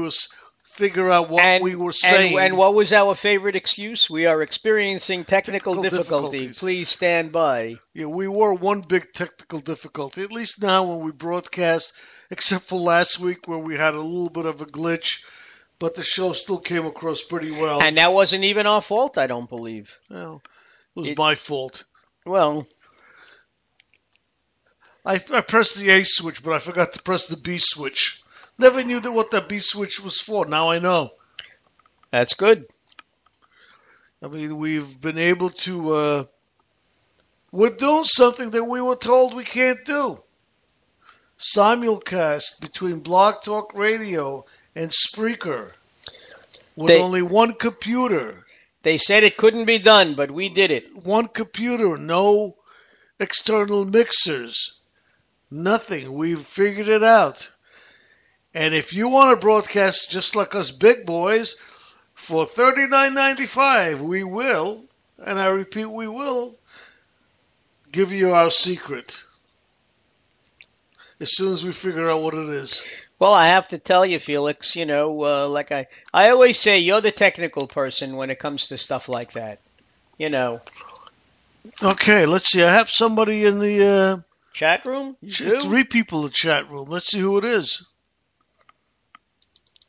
was figure out what we were saying. And what was our favorite excuse? We are experiencing technical difficulty. difficulties. Please stand by. Yeah, we were one big technical difficulty. At least now when we broadcast, except for last week where we had a little bit of a glitch, but the show still came across pretty well. And that wasn't even our fault, I don't believe. Well, it was my fault. Well, I pressed the A switch, but I forgot to press the B switch. Never knew what that B switch was for. Now I know. that's good. I mean, we've been able to... we're doing something that we were told we can't do. Simulcast between Blog Talk Radio and Spreaker with only one computer. They said it couldn't be done, but we did it. One computer, no external mixers, nothing. We've figured it out. And if you want to broadcast just like us big boys for $39.95, we will, and I repeat, we will give you our secret as soon as we figure out what it is. Well, I have to tell you, Felix, like I always say, you're the technical person when it comes to stuff like that. Okay, let's see. I have somebody in the... chat room? 3 people in the chat room. Let's see who it is.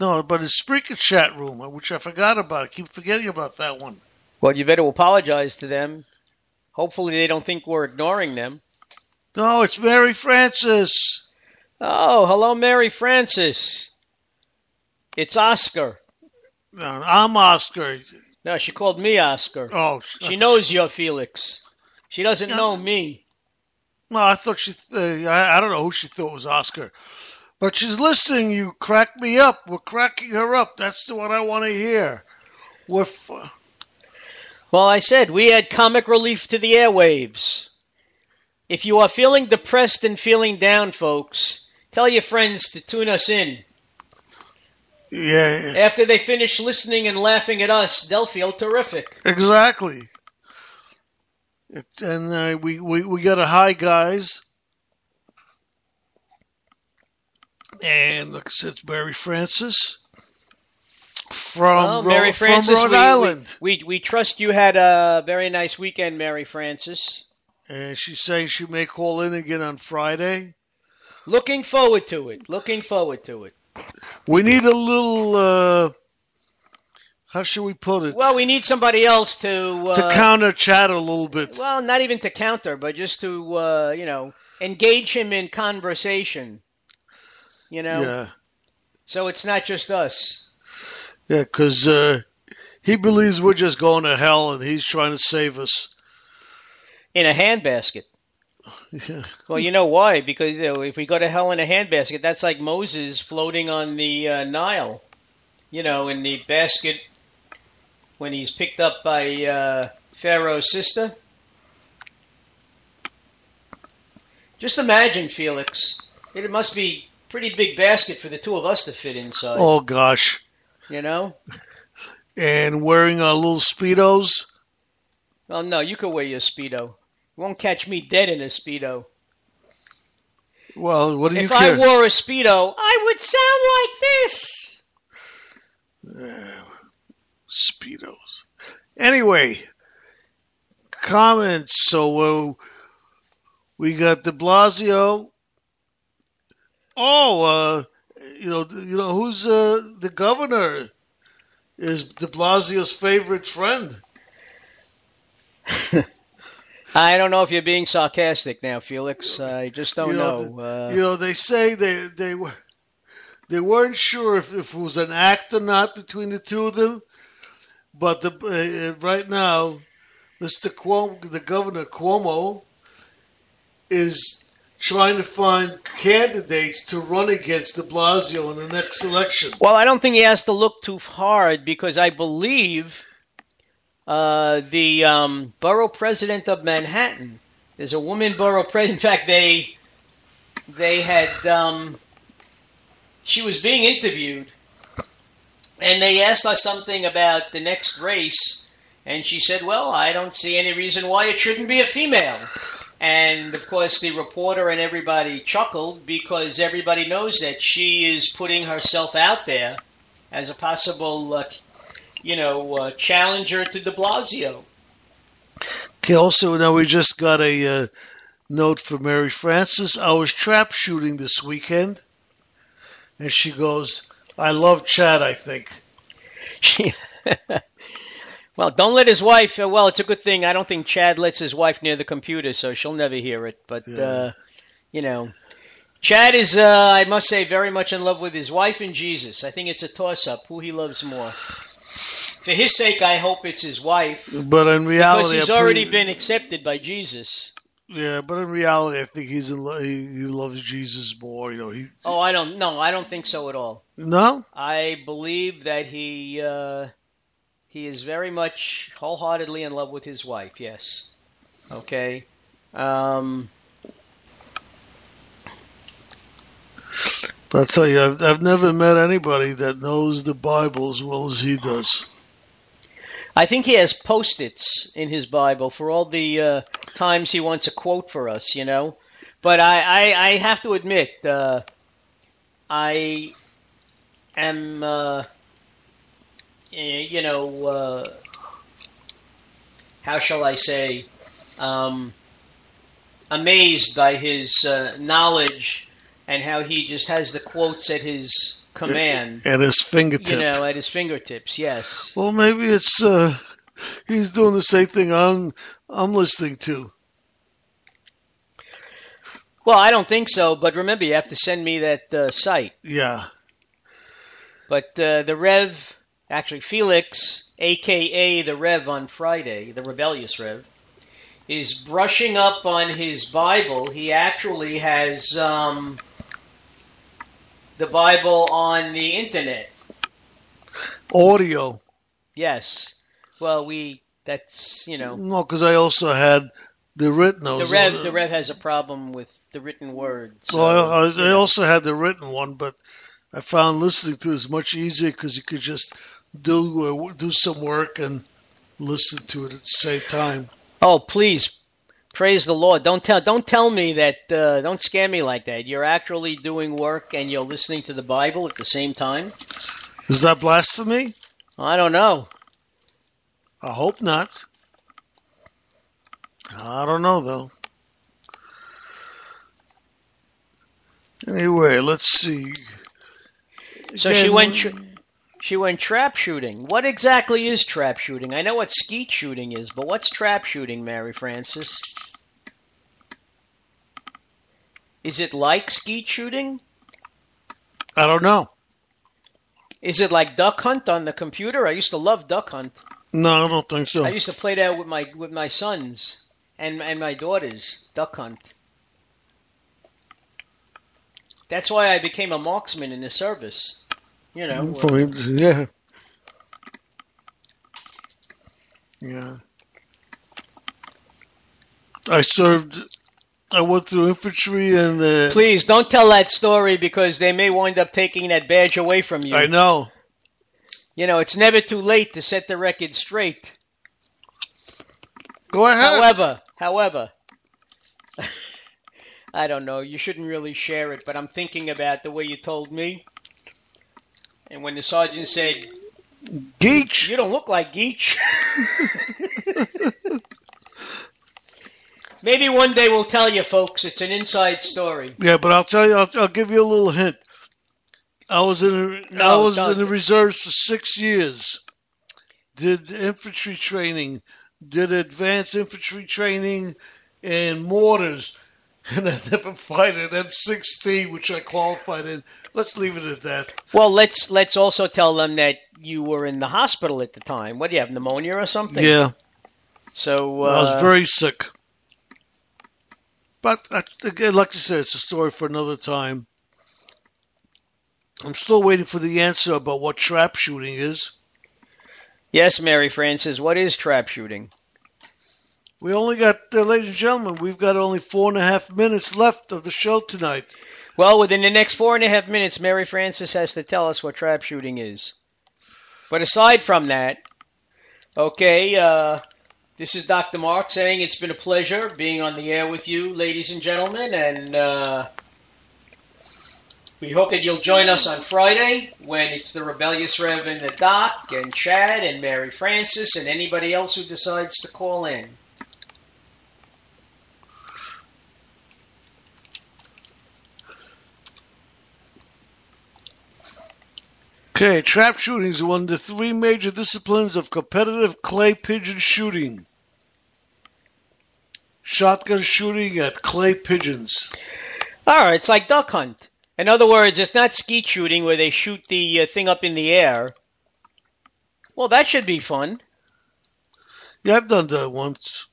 No, but it's Spreaker chat room, which I forgot about. I keep forgetting about that one. Well, you better apologize to them. Hopefully they don't think we're ignoring them. No, it's Mary Frances. Oh, hello, Mary Frances. It's Oscar. No, I'm Oscar. No, she called me Oscar. Oh. She knows you're Felix. She doesn't know me. No, I thought I don't know who she thought was Oscar. But she's listening. You crack me up. We're cracking her up. That's what I want to hear. Well, I said we add comic relief to the airwaves. If you are feeling depressed and feeling down, folks, tell your friends to tune us in. Yeah. After they finish listening and laughing at us, they'll feel terrific. Exactly. And we got a hi, guys. And like I said, it's Mary Frances from Rhode Island. We trust you had a very nice weekend, Mary Frances. And she's saying she may call in again on Friday. Looking forward to it. We need a little, how should we put it? Well, we need somebody else to counter chat a little bit. Well, not even to counter, but just to, engage him in conversation. Yeah. So it's not just us. Yeah, because he believes we're just going to hell and he's trying to save us. In a handbasket. Yeah. Well, you know why? Because if we go to hell in a handbasket, that's like Moses floating on the Nile. In the basket when he's picked up by Pharaoh's sister. Just imagine, Felix. It must be a pretty big basket for the two of us to fit inside. Oh, gosh. And wearing our little Speedos. Well, no, you could wear your Speedo. You won't catch me dead in a Speedo. Well, what do you care? care? If I wore a Speedo, I would sound like this. Speedos. Anyway, comments. So we got de Blasio. Oh, who's the governor? Is de Blasio's favorite friend? I don't know if you're being sarcastic now, Felix. I just don't know. They say they weren't sure if it was an act or not between the two of them. But right now, Mr. Cuomo, the Governor Cuomo, is trying to find candidates to run against de Blasio in the next election. Well, I don't think he has to look too hard because I believe the borough president of Manhattan, there's a woman borough president. In fact, they had she was being interviewed, and they asked her something about the next race, and she said, "Well, I don't see any reason why it shouldn't be a female." And, of course, the reporter and everybody chuckled because everybody knows that she is putting herself out there as a possible, challenger to De Blasio. Okay, also, now we just got a note from Mary Frances. I was trap shooting this weekend, and she goes, I love Chad, I think. Well, don't let his wife. Well, it's a good thing. I don't think Chad lets his wife near the computer, so she'll never hear it. But Chad is, I must say, very much in love with his wife and Jesus. I think it's a toss-up who he loves more. For his sake, I hope it's his wife. But in reality, because he's already been accepted by Jesus. Yeah, but in reality, I think he's he loves Jesus more. I don't think so at all. No, I believe that he is very much wholeheartedly in love with his wife. Yes. Okay. But I'll tell you, I've never met anybody that knows the Bible as well as he does. I think he has Post-its in his Bible for all the times he wants a quote for us, But I have to admit, I am, how shall I say, amazed by his knowledge and how he just has the quotes at his command. At his fingertips. At his fingertips, yes. Well, maybe it's he's doing the same thing I'm listening to. Well, I don't think so, but remember, you have to send me that site. Yeah. But the Rev, actually Felix, a.k.a. the Rev on Friday, the rebellious Rev, is brushing up on his Bible. He actually has the Bible on the internet. Audio. Yes. Well, that's. No, because I also had the written. The Rev has a problem with the written word. So, I also had the written one, but I found listening to it is much easier because you could just do some work and listen to it at the same time. Oh, please. Praise the Lord. Don't tell me that, don't scare me like that. You're actually doing work and you're listening to the Bible at the same time? Is that blasphemy? I don't know. I hope not. I don't know, though. Anyway, let's see. So she went trap shooting. What exactly is trap shooting? I know what skeet shooting is, but what's trap shooting, Mary Frances? Is it like skeet shooting? I don't know. Is it like Duck Hunt on the computer? I used to love Duck Hunt. No, I don't think so. I used to play that with my sons and my daughters, Duck Hunt. That's why I became a marksman in the service. Yeah. Yeah. I went through infantry and... Please, don't tell that story because they may wind up taking that badge away from you. I know. It's never too late to set the record straight. Go ahead. However, I don't know. You shouldn't really share it, but I'm thinking about the way you told me. And when the sergeant said, Geach. You don't look like Geach. Maybe one day we'll tell you, folks. It's an inside story. Yeah, but I'll tell you. I'll give you a little hint. I was in the reserves for 6 years. Did infantry training. Did advanced infantry training and mortars. And I never fired an M16, which I qualified in. Let's leave it at that. Well, let's also tell them that you were in the hospital at the time. What do you have, pneumonia or something? Yeah. So I was very sick. But again, like you said, it's a story for another time. I'm still waiting for the answer about what trap shooting is. Yes, Mary Frances, what is trap shooting? We only got, ladies and gentlemen, we've got only 4.5 minutes left of the show tonight. Well, within the next 4.5 minutes, Mary Frances has to tell us what trap shooting is. But aside from that, okay, this is Dr. Mark saying it's been a pleasure being on the air with you, ladies and gentlemen, and We hope that you'll join us on Friday when it's the Rebellious Rev and the Doc and Chad and Mary Frances and anybody else who decides to call in. Okay, trap shooting is one of the three major disciplines of competitive clay pigeon shooting. Shotgun shooting at clay pigeons. All right, it's like duck hunt. In other words, it's not skeet shooting where they shoot the thing up in the air. Well, that should be fun. Yeah, I've done that once.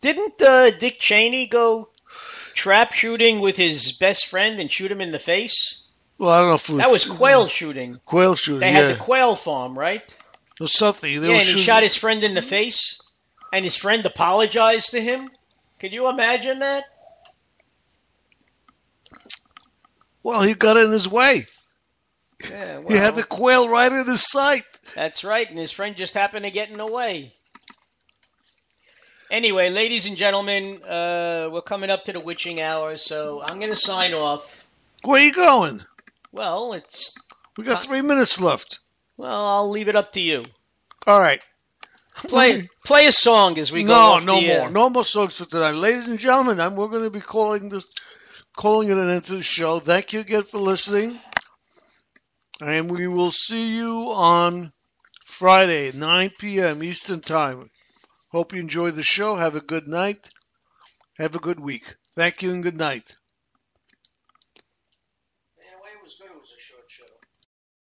Didn't Dick Cheney go trap shooting with his best friend and shoot him in the face? Well, I don't know if it was... That was quail shooting. Quail shooting, They had the quail farm, right? Or something. Yeah, and he shot his friend in the face, and his friend apologized to him. Could you imagine that? Well, he got in his way. Yeah, well, he had the quail right in his sight. That's right, and his friend just happened to get in the way. Anyway, ladies and gentlemen, we're coming up to the witching hour, so I'm going to sign off. Where are you going? Well, we got 3 minutes left. Well, I'll leave it up to you. All right. Play a song as we go off the air. No more songs for tonight. Ladies and gentlemen, we're going to be calling it an end to the show. Thank you again for listening. And we will see you on Friday, 9 p.m. Eastern Time. Hope you enjoy the show. Have a good night. Have a good week. Thank you and good night.